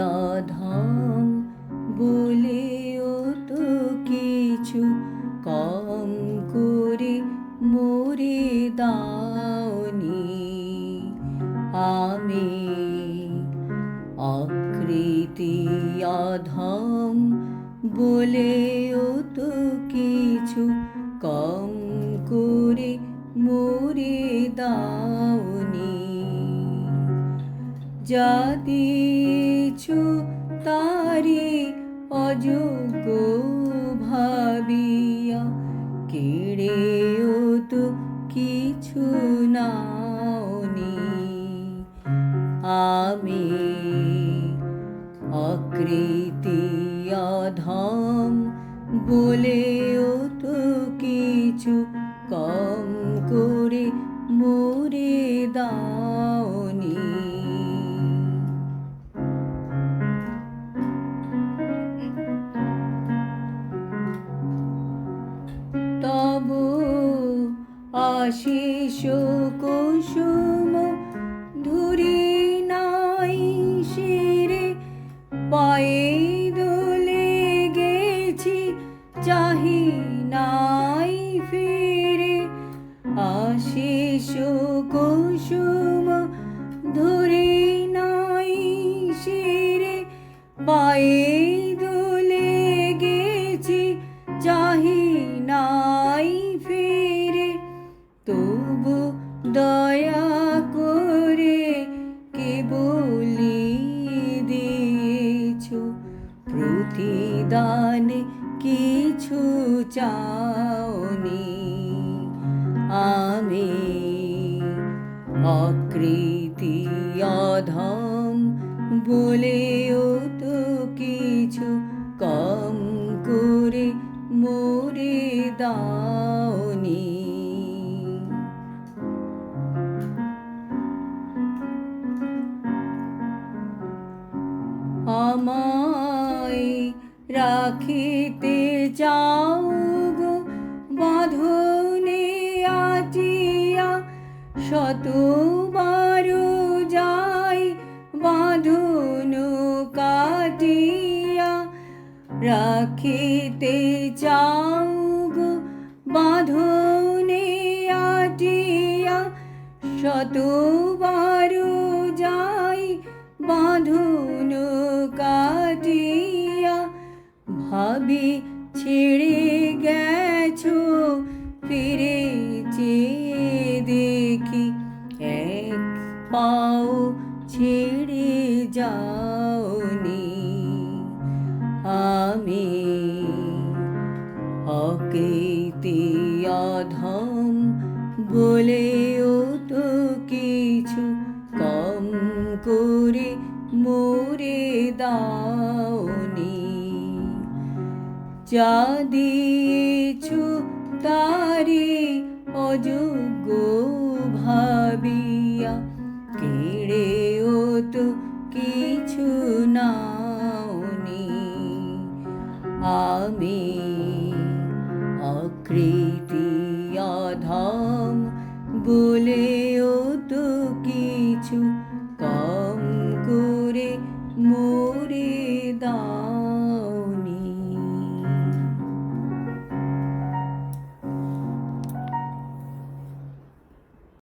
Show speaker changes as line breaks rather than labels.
অধম বলেও তো কিছু কম করে মোরে দাওনি। আমি অকৃতি অধম বলেও তো কিছু কম করে মোরে দাওনি। যা দিয়েছো তারে অযোগ্য ভাবিয়া কেড়েও তো কিছু নাওনি। আমি অকৃতি অধম বলেও তো কিছু কম করে মোরে দাওনি। তব আশিস কুসুম ধুরি নাই শিরে, পায়ে দোলে গেছি চাহি নাই ফিরে। আশিস কুসুম ধুরি নাই শিরে, পায়ে দোলে গেছি চাহি নাই ফিরে। তবু দয়া করে কেবলি দিয়েছো প্রতিদানে কিছু চাওনি। আমি অকৃতি অধম বলেও তো কিছু কম করে মোরে দাওনি। আমায় রাখিতে চাও গো বাঁধনে আটিয়া, শতবার যাই বাঁধন কাটিয়া। রাখিতে চাও গো বাঁধনে আটিয়া, শতবার যাই বাঁধন কাটিয়া। ভাবি ছেড়ে গেছো ফিরে চেয়ে দেখি, এক পাও ছেড়ে যাওনি। আমি অকৃতি অধম বলেও তো কিছু কম করে মোরে দাওনি। যা দিয়েছো তারে অযোগ্য ভাবিয়া কেড়েও তো কিছু নাওনি। আমি অকৃতি অধম বলেও তো কিছু কম করে মোরে দাও।